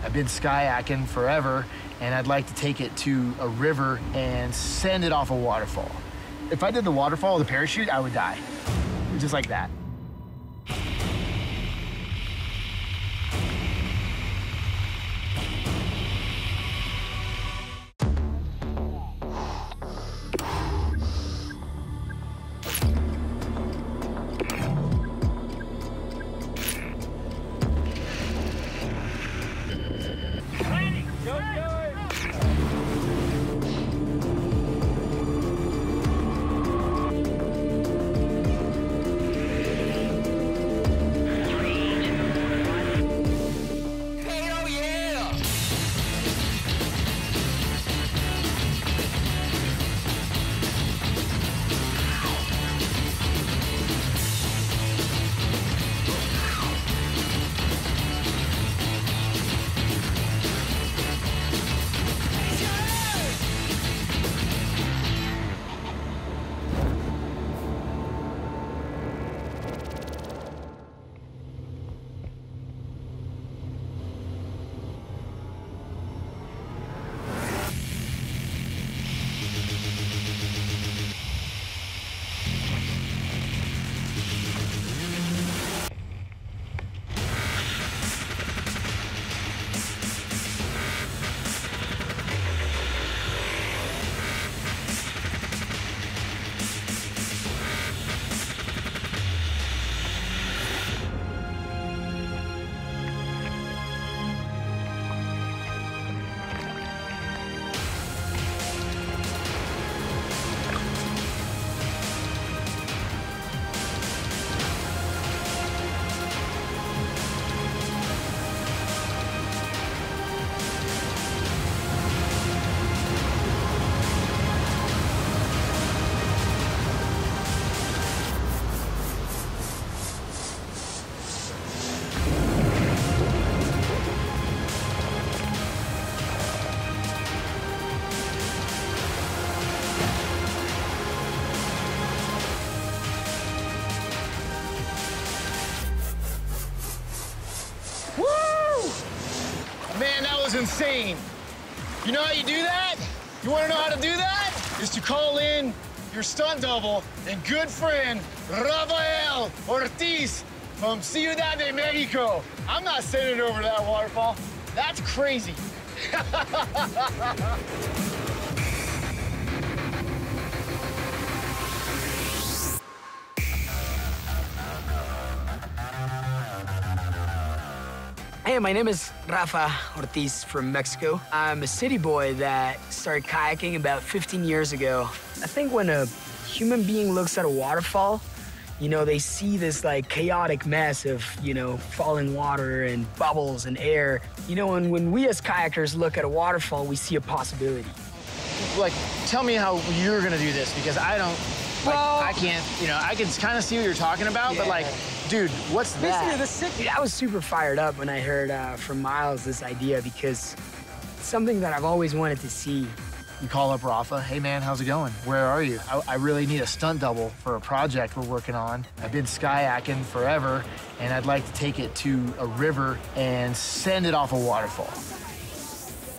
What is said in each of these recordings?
I've been skyyaking forever, and I'd like to take it to a river and send it off a waterfall. If I did the waterfall with a parachute, I would die. Just like that. Man, that was insane. You know how you do that? You want to know how to do that? Is to call in your stunt double and good friend, Rafa Ortiz from Ciudad de Mexico. I'm not sending over that waterfall. That's crazy. Hey, my name is Rafa Ortiz from Mexico. I'm a city boy that started kayaking about 15 years ago. I think when a human being looks at a waterfall, you know, they see this like chaotic mess of, you know, falling water and bubbles and air. You know, and when we as kayakers look at a waterfall, we see a possibility. Like, tell me how you're gonna do this, because I don't, well, I can't, you know, I can kind of see what you're talking about, but like, dude, what's that? Dude, I was super fired up when I heard from Miles this idea, because it's something that I've always wanted to see. You call up Rafa, hey man, how's it going? Where are you? I really need a stunt double for a project we're working on. I've been skyyaking forever, and I'd like to take it to a river and send it off a waterfall.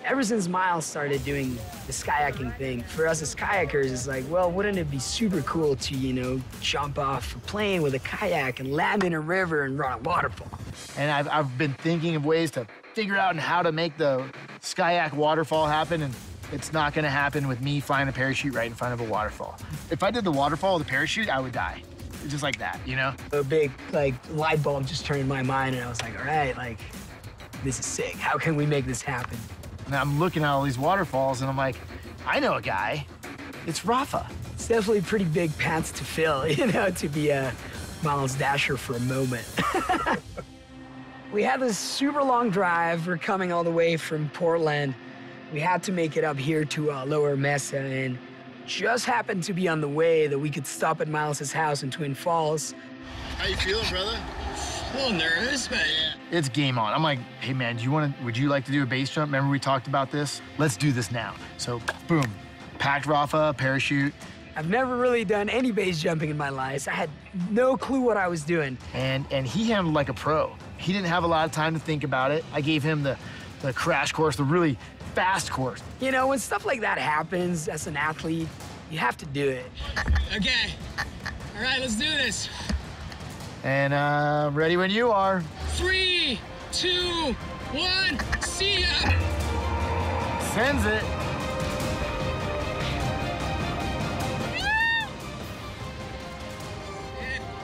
Ever since Miles started doing the skyyaking thing, for us as kayakers, it's like, well, wouldn't it be super cool to, you know, jump off a plane with a kayak and land in a river and run a waterfall? And I've been thinking of ways to figure out how to make the skyack waterfall happen, and it's not gonna happen with me flying a parachute right in front of a waterfall. If I did the waterfall with a parachute, I would die. Just like that, you know? A big, like, light bulb just turned in my mind, and I was like, all right, like, this is sick. How can we make this happen? And I'm looking at all these waterfalls, and I'm like, I know a guy. It's Rafa. It's definitely pretty big pants to fill, you know, to be a Miles Daisher for a moment. We had this super long drive. We're coming all the way from Portland. We had to make it up here to Lower Mesa, and just happened to be on the way that we could stop at Miles's house in Twin Falls. How you feeling, brother? A little nervous, but yeah. It's game on. I'm like, hey man, would you like to do a base jump? Remember we talked about this? Let's do this now. So boom, packed Rafa, parachute. I've never really done any base jumping in my life. I had no clue what I was doing. And he handled like a pro. He didn't have a lot of time to think about it. I gave him the the crash course, the really fast course. You know, when stuff like that happens as an athlete, you have to do it. Okay. All right, let's do this. And ready when you are. 3, 2, 1, see ya! Sends it.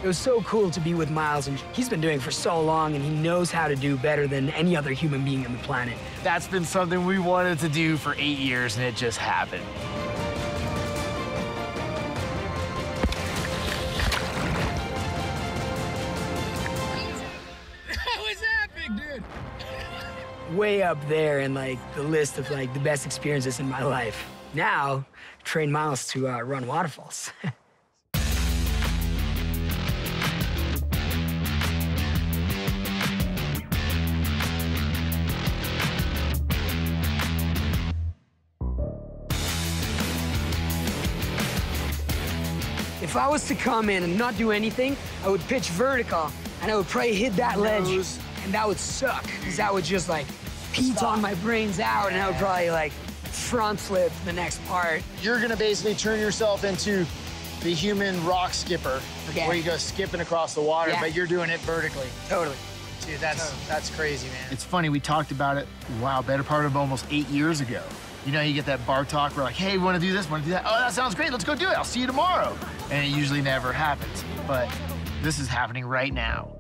It was so cool to be with Miles, and he's been doing it for so long, and he knows how to do better than any other human being on the planet. That's been something we wanted to do for 8 years, and it just happened. That was epic, dude. Way up there in like the list of like the best experiences in my life. Now, train Miles to run waterfalls. If I was to come in and not do anything, I would pitch vertical, and I would probably hit that ledge, and that would suck, because that would just like piton my brains out, and I would probably like front flip the next part. You're gonna basically turn yourself into the human rock skipper, Okay. where you go skipping across the water, Yeah. but you're doing it vertically. Totally. Dude, that's crazy, man. It's funny, we talked about it, wow, better part of almost 8 years ago. You know, you get that bar talk, we're like, hey, wanna do this, wanna do that? Oh, that sounds great, let's go do it, I'll see you tomorrow. And it usually never happens, but this is happening right now.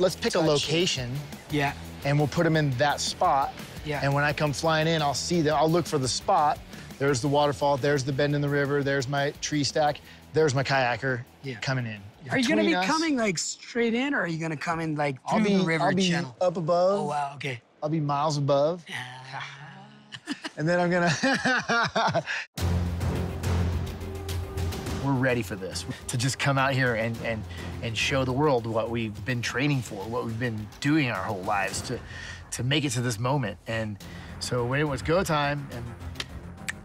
Let's pick a location, Yeah. and we'll put them in that spot. Yeah. And when I come flying in, I'll see that, I'll look for the spot. There's the waterfall, there's the bend in the river, there's my tree stack, there's my kayaker coming in. Are you gonna be Between us, coming like straight in, or are you gonna come in like through the river I'll be channel? up above. Oh wow, okay. I'll be miles above. And then I'm gonna... We're ready for this, to just come out here and show the world what we've been training for, what we've been doing our whole lives to make it to this moment. And so when it was go time, and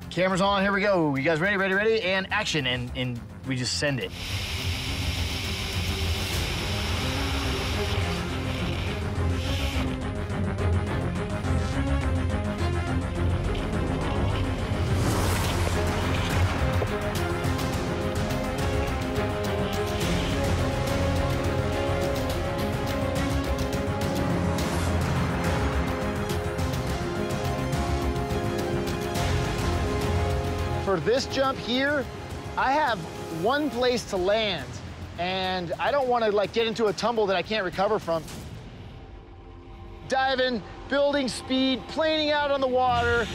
cameras on, here we go. You guys ready, ready, ready? And action, and we just send it. For this jump here, I have one place to land, and I don't want to like get into a tumble that I can't recover from. Diving, building speed, planing out on the water.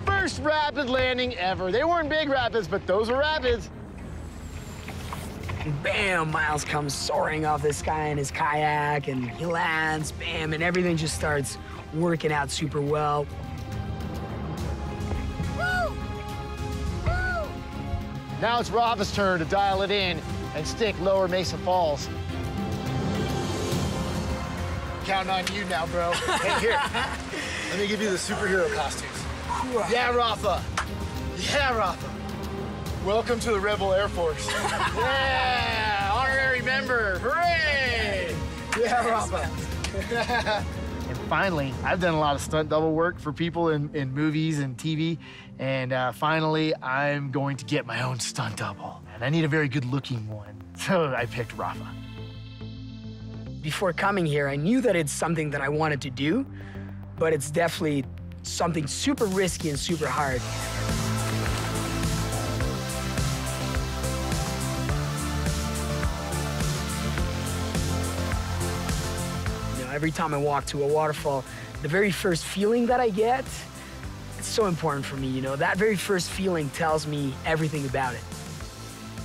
First rapid landing ever. They weren't big rapids, but those were rapids. Bam, Miles comes soaring off the sky in his kayak, and he lands, bam, and everything just starts working out super well. Now it's Rafa's turn to dial it in and stick Lower Mesa Falls. Counting on you now, bro. Hey, here. Let me give you the superhero costumes. Yeah, Rafa. Yeah, Rafa. Welcome to the Rebel Air Force. Yeah, honorary member. Hooray! Yeah, Rafa. And finally, I've done a lot of stunt double work for people in movies and TV, and finally, I'm going to get my own stunt double. And I need a very good-looking one, so I picked Rafa. Before coming here, I knew that it's something that I wanted to do, but it's definitely something super risky and super hard. Every time I walk to a waterfall, the very first feeling that I get, it's so important for me, you know? That very first feeling tells me everything about it.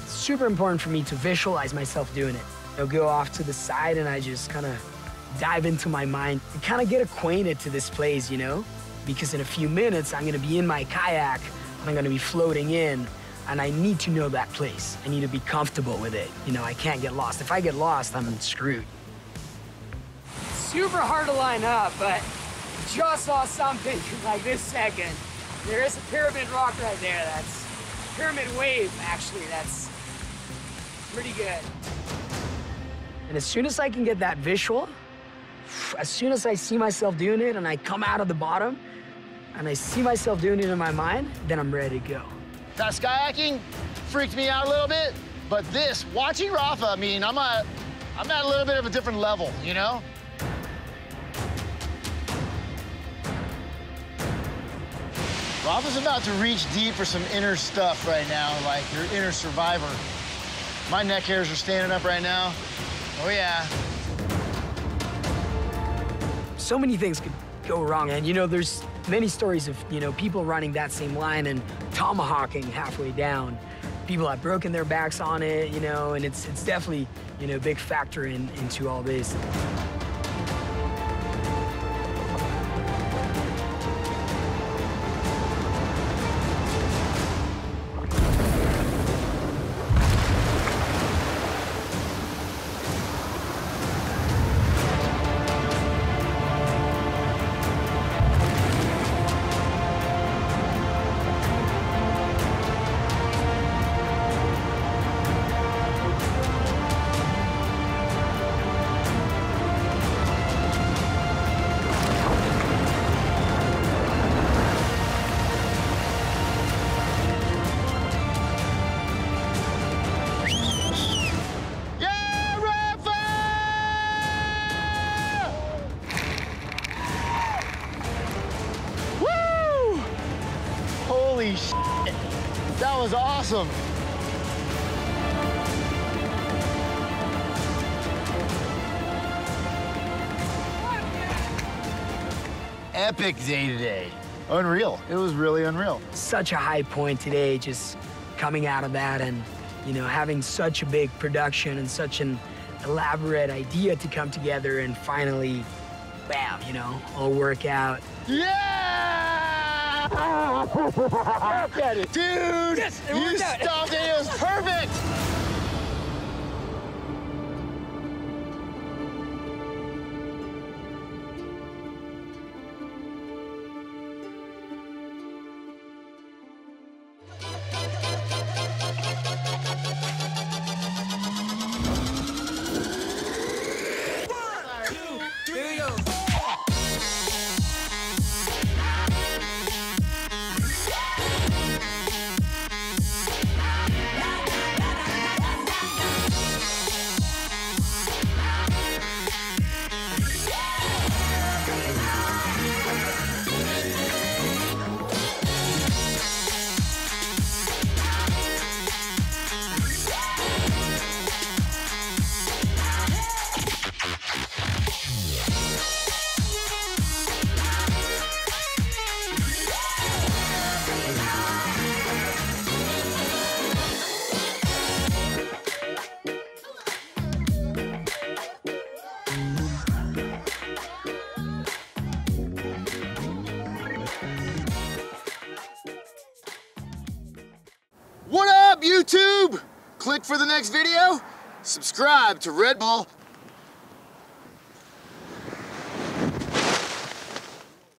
It's super important for me to visualize myself doing it. I'll go off to the side and I just kind of dive into my mind and kind of get acquainted to this place, you know? Because in a few minutes, I'm gonna be in my kayak and I'm gonna be floating in, and I need to know that place. I need to be comfortable with it. You know, I can't get lost. If I get lost, I'm screwed. Super hard to line up, but just saw something like this second. There is a pyramid rock right there. That's pyramid wave, actually. That's pretty good. And as soon as I can get that visual, as soon as I see myself doing it and I come out of the bottom and I see myself doing it in my mind, then I'm ready to go. That kayaking freaked me out a little bit, but this, watching Rafa, I mean, I'm at a little bit of a different level, you know? Rafa's about to reach deep for some inner stuff right now, like your inner survivor. My neck hairs are standing up right now. Oh, yeah. So many things could go wrong. And, you know, there's many stories of, you know, people running that same line and tomahawking halfway down. People have broken their backs on it, you know, and it's definitely, you know, a big factor into all this. Holy shit, that was awesome. Epic day today. Unreal, it was really unreal. Such a high point today, just coming out of that and, you know, having such a big production and such an elaborate idea to come together and finally, bam, you know, all work out. Yeah! Look at it. Dude, yes, you stopped it. It was perfect. What up, YouTube? Click for the next video, subscribe to Red Bull